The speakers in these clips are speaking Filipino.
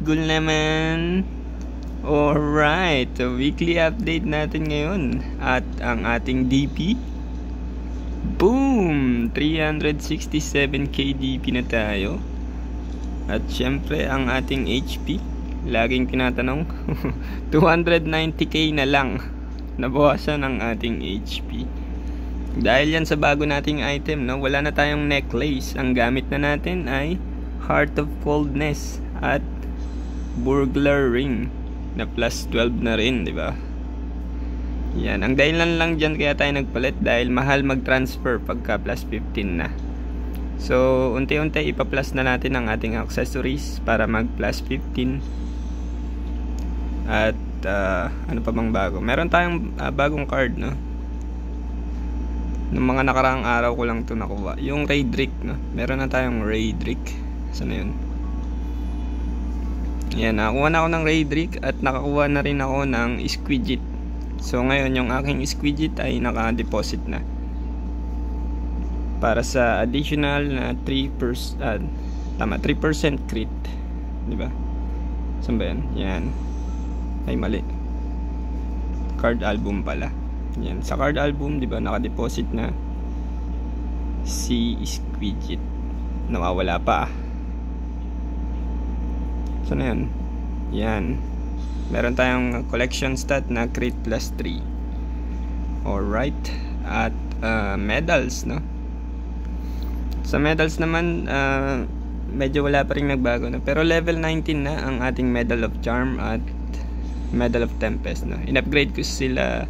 Goal naman. Alright, so weekly update natin ngayon. At ang ating DP, boom! 367k DP na tayo. At syempre ang ating HP, laging tinatanong, 290k na lang. Nabawasan ang ating HP. Dahil yan sa bago nating item, no? Wala na tayong necklace. Ang gamit na natin ay Heart of Coldness at Burglar Ring na plus 12 na rin, di ba? Yan, ang dahilan lang dyan kaya tayo nagpalit dahil mahal mag-transfer pagka plus 15 na. So, unti-unti ipa-plus na natin ang ating accessories para mag plus 15. At ano pa bang bago? Meron tayong bagong card, no? Nung mga nakaraang araw ko lang ito nakuha. Yung Raidrick, no? Meron na tayong Raidrick. Saan na yun? Yan, nakakuha na ako ng Raidrick at nakakuha na rin ako ng Squidget. So ngayon yung aking Squidget ay naka-deposit na. Para sa additional na 3% tama, 3% crit. Diba? Saan ba yan? Yan. Ay mali. Card album pala. Yan, sa card album, diba, naka-deposit na si Squidget. Nawawala pa. So na yan. Yan. Meron tayong collection stat na crit plus 3. Alright. At medals, no? Sa medals naman, medyo wala pa rin nagbago, no? Pero level 19 na ang ating Medal of Charm at Medal of Tempest, no? In-upgrade ko sila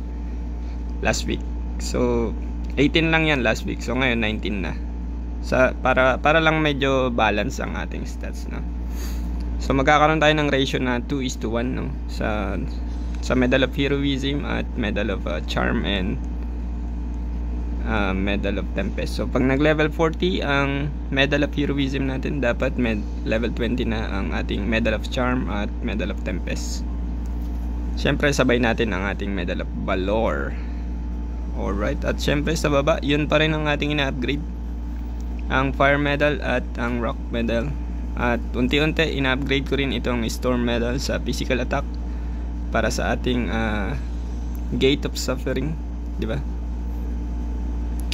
last week. So 18 lang yan last week. So ngayon 19 na. Para lang medyo balance ang ating stats, no? So magkakaroon tayo ng ratio na 2:1, no? Sa Medal of Heroism at Medal of Charm and Medal of Tempest. So pag nag level 40 ang Medal of Heroism natin, dapat level 20 na ang ating Medal of Charm at Medal of Tempest. Siyempre sabay natin ang ating Medal of Valor. Alright, at siyempre sa baba, yun pa rin ang ating ina-upgrade, ang Fire Medal at ang Rock Medal. At unti-unti ina-upgrade ko rin itong Storm Medal sa physical attack para sa ating Gate of Suffering, di ba?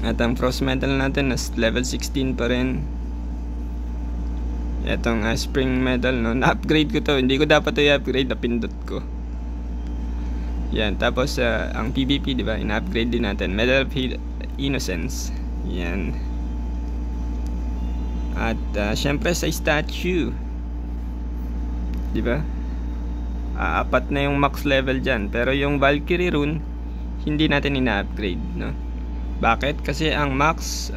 At ang Frost Medal natin na level 16 pa rin. Itong Spring Medal, no? Na-upgrade ko to, hindi ko dapat ito i-upgrade, napindot ko. Yan, tapos ang PvP, di ba? Ina-upgrade din natin Medal of Innocence. Yan. At syempre sa statue, di ba? Apat na yung max level dyan. Pero yung Valkyrie rune, hindi natin ina-upgrade, no? Bakit? Kasi ang max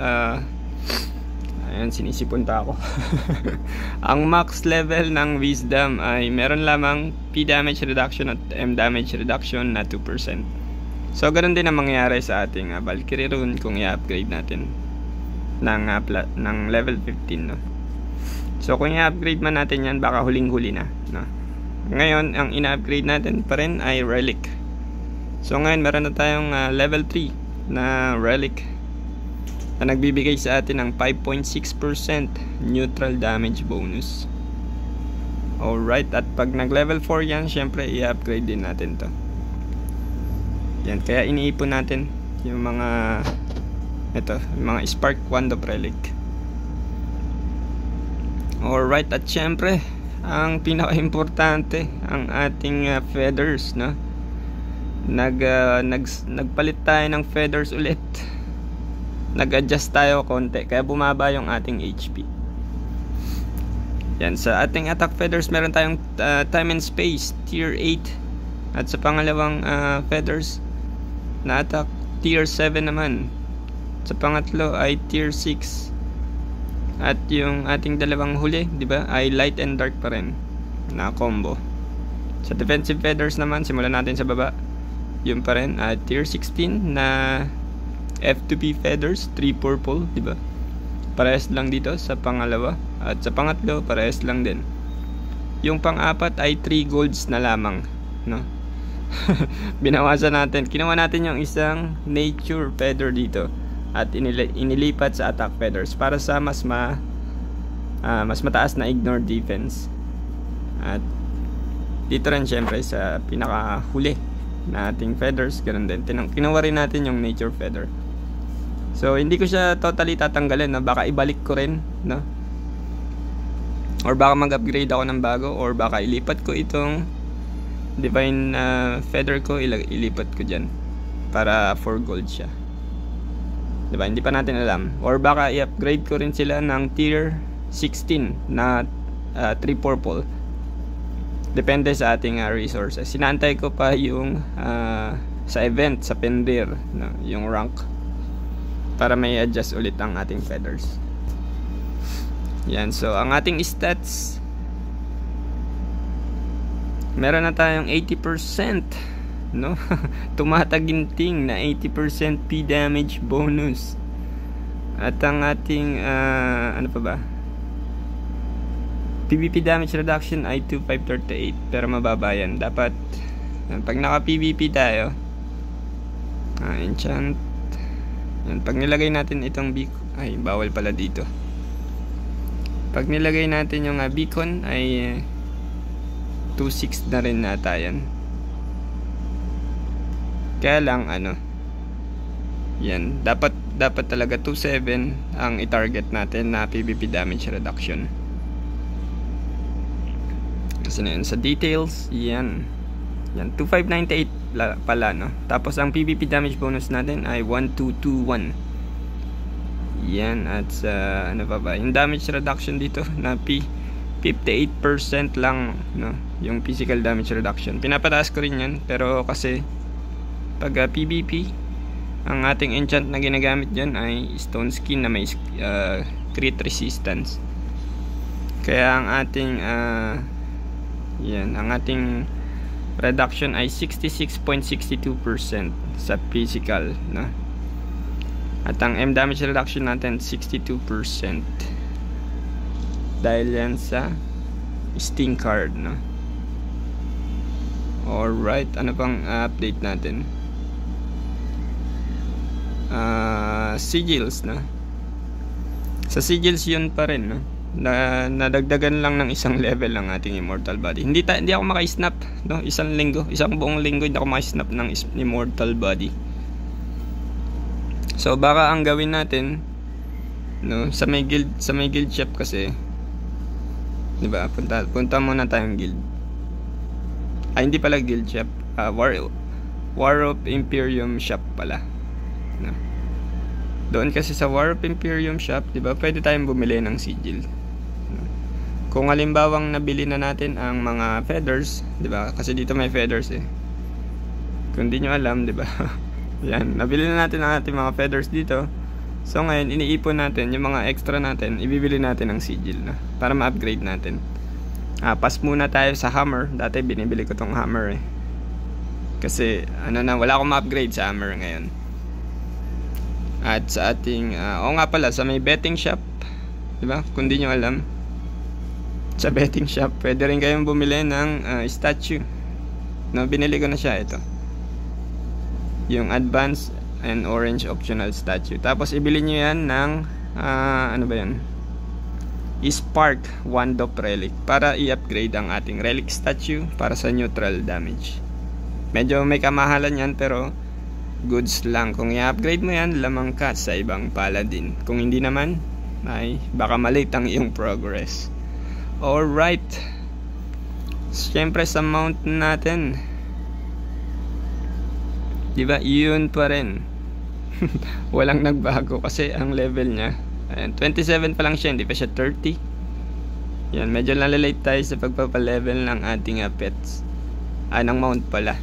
ayan, sinisipon pa ako. Ang max level ng Wisdom ay meron lamang P damage reduction at M damage reduction na 2%. So ganoon din ang mangyayari sa ating Valkyrie rune kung i-upgrade natin ng level 15, no? So kung i-upgrade man natin yan, baka huling-huli na, no? Ngayon ang ina-upgrade natin pa rin ay Relic. So ngayon meron na tayong level 3 na Relic na nagbibigay sa atin ng 5.6% neutral damage bonus. Alright, at pag nag level 4 yan, syempre i-upgrade din natin to. Yan, kaya iniipon natin yung mga yung mga Spark Wand of Relic. Alright, at syempre ang pinaka-importante, ang ating feathers, no? Nagpalit tayo ng feathers ulit. Nag-adjust tayo konti, kaya bumaba yung ating HP. Yan, sa ating attack feathers meron tayong time and space tier 8. At sa pangalawang feathers na attack tier 7 naman. Sa pangatlo ay tier 6. At yung ating dalawang huli, di ba, ay light and dark pa rin na combo. Sa defensive feathers naman, simulan natin sa baba. Yun pa rin, tier 16 na F2P feathers, 3 purple, di ba? Parehas lang dito sa pangalawa. At sa pangatlo, parehas lang din. Yung pang-apat ay 3 golds na lamang, no? Binawasan natin. Kinuha natin yung isang nature feather dito at inilipat sa attack feathers para sa mas mataas na ignore defense. At dito rin syempre sa pinakahuli na ating feathers, ganun din. Kinuha rin natin yung nature feather. So hindi ko siya totally tatanggalin, no? Baka ibalik ko rin, no? Or baka mag-upgrade ako ng bago, or baka ilipat ko itong divine feather ko, ilipat ko dyan para for gold siya, diba? Hindi pa natin alam. Or baka i-upgrade ko rin sila ng tier 16 na 3 purple. Depende sa ating resources. Sinantay ko pa yung sa event, sa Pendir, no? Yung rank, para may adjust ulit ang ating feathers. Yan, so ang ating stats, meron na tayong 80%, no? Tumataginting na 80% P damage bonus. At ang ating ano pa ba, PvP damage reduction ay 2538, pero mababa yan. Dapat pag naka PvP tayo, enchant yan, pag nilagay natin itong beacon, ay bawal pala dito. Pag nilagay natin yung beacon ay 2.6 na rin nata yan. Kaya lang ano, yan, dapat talaga 2.7 ang i-target natin na PvP damage reduction. Kasi na yun, sa details, yan 2598 pala, no? Tapos ang PvP damage bonus natin ay 1221. Yan, at sa ano pa ba, yung damage reduction dito na 58% lang, no? Yung physical damage reduction, pinapataas ko rin yan, pero kasi pag PvP, ang ating enchant na ginagamit dyan ay stone skin na may crit resistance. Kaya ang ating yan, ang ating reduction ay 66.62% sa physical, no? At ang M damage reduction natin 62%, dahil yan sa Sting card, no? Alright, ano pang update natin? Sigils, no? Sa sigils yun pa rin, no? Nadagdagan lang ng isang level ang ating immortal body. Hindi ako maka-snap, no? Isang buong linggo hindi ako maka-snap ng immortal body. So baka ang gawin natin, no, sa may guild shop kasi, 'di ba? Punta muna tayong guild. Ay, hindi pala guild shop, War of Imperium shop pala, no? Doon kasi sa War of Imperium shop, 'di ba? Pwede tayong bumili ng sigil. Kung halimbawang nabili na natin ang mga feathers, 'di ba? Kasi dito may feathers eh. Kung di nyo alam, 'di ba? Yan, nabili na natin ang ating mga feathers dito. So ngayon, iniipon natin yung mga extra natin, ibibili natin ng sigil na para ma-upgrade natin. Pass muna tayo sa hammer. Dati binibili ko tong hammer eh. Kasi wala akong ma-upgrade sa hammer ngayon. At sa ating nga pala, sa may betting shop, 'di ba? Kung di nyo alam, sa betting shop, pwede rin kayong bumili ng statue. No, binili ko na siya, ito. Yung advanced and orange optional statue. Tapos ibili nyo yan ng ano ba yan? Spark Wand of Relic para i-upgrade ang ating relic statue para sa neutral damage. Medyo may kamahalan yan, pero goods lang. Kung i-upgrade mo yan, lamang ka sa ibang paladin. Kung hindi naman, ay baka malate ang iyong progress. Alright, siyempre sa mount natin, diba, yun pa rin. Walang nagbago kasi ang level niya, ayan, 27 pa lang siya, hindi pa siya 30. Yan, medyo nalalate tayo sa pagpapalevel ng ating pets, ng mount pala,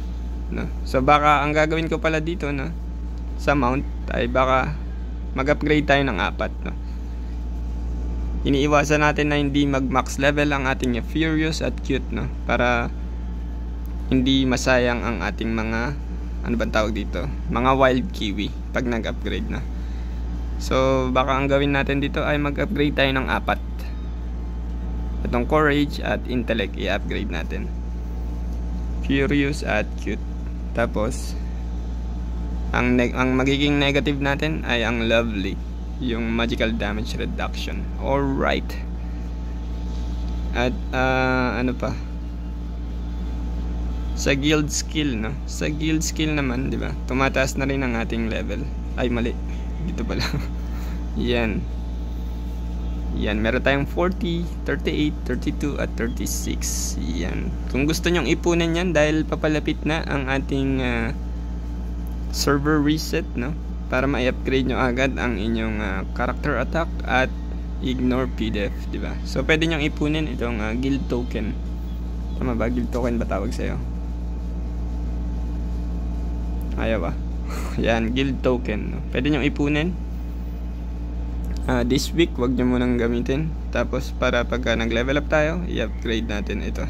no? So baka ang gagawin ko pala dito, no, sa mount ay baka mag-upgrade tayo ng 4, no? Iniiwasan natin na hindi mag-max level ang ating Furious at Cute, no? Para hindi masayang ang ating mga, ano bang tawag dito? Mga wild kiwi pag nag-upgrade na. So baka ang gawin natin dito ay mag-upgrade tayo ng 4. Itong Courage at Intellect i-upgrade natin. Furious at Cute. Tapos ang magiging negative natin ay ang Lovely, yung magical damage reduction. Alright. At ano pa, Sa guild skill, no? Sa guild skill naman, di ba? Tumataas na rin ang ating level. Ay, mali. Dito pala. Yan. Yan, meron tayong 40, 38, 32, at 36. Yan. Kung gusto nyong ipunin yan dahil papalapit na ang ating server reset, no? Para ma-upgrade nyo agad ang inyong character attack at ignore PDF, di ba? So, pwede nyong ipunin itong guild token. Tama ba? Guild token ba tawag sa'yo? Ayaw ba? Yan, guild token, no? Pwede nyong ipunin. This week, wag nyo munang gamitin. Tapos, para pagka nag-level up tayo, i-upgrade natin ito.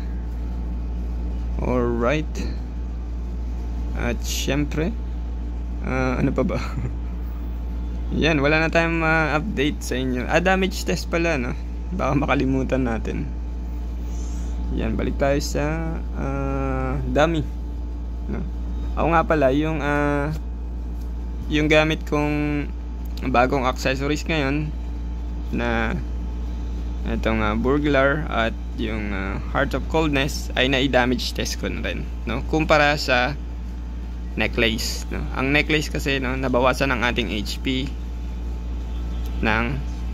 Alright. At syempre, ano pa ba? Yan, wala na tayong update sa inyo. Damage test pala, no? Baka makalimutan natin. Yan, balik tayo sa dummy, no? Ako nga pala, yung gamit kong bagong accessories ngayon na itong burglar at yung Heart of Coldness ay na-damage test ko na rin, no? Kumpara sa necklace, no? Ang necklace kasi, no, nabawasan ang ating HP ng,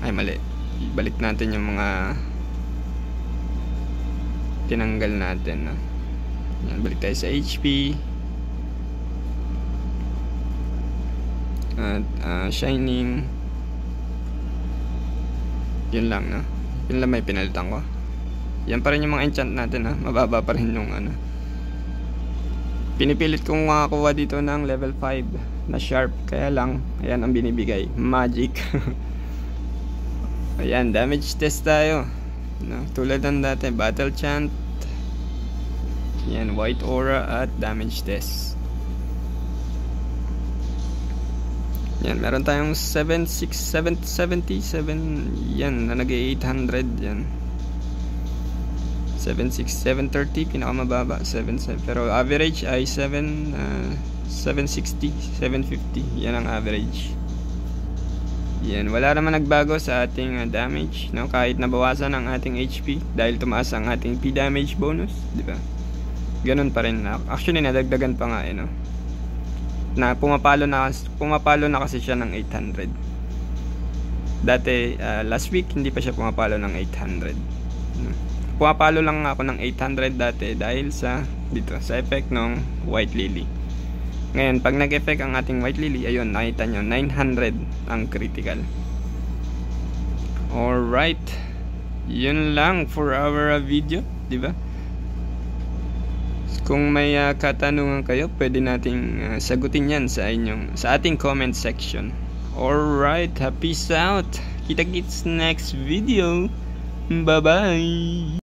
ay mali, balik natin yung mga tinanggal natin, no? Yan, balik tayo sa HP at shining. Yun lang, no? Yun lang may pinalitan ko. Yan pa rin yung mga enchant natin, ha? Mababa pa rin yung pinipilit kong makakuha dito ng level 5 na sharp, kaya lang ayan ang binibigay, magic. Ayan, damage test tayo, no? Tulad ng dati, battle chant. Yan, white aura at damage test. Yan, meron tayong 777 yan na nag-800. Yan 730 pinakamababa, 77, pero average ay 760, 750. Yan ang average. Yan, wala naman nagbago sa ating damage, no? Kahit nabawasan ang ating HP dahil tumaas ang ating P damage bonus, di ba? Ganun pa rin. Actually, nadagdagan pa nga, no? Na pumapalo na kasi siya ng 800. Dati last week hindi pa siya pumapalo ng 800. Pumapalo lang ako ng 800 dati dahil sa dito sa effect ng White Lily. Ngayon pag nag-effect ang ating White Lily, ayun, nakita nyo 900 ang critical. Alright, yun lang for our video, di ba? Kung may katanungan kayo, pwede nating sagutin yan sa ating comment section. Alright, peace out. Kita-kits next video. Bye-bye.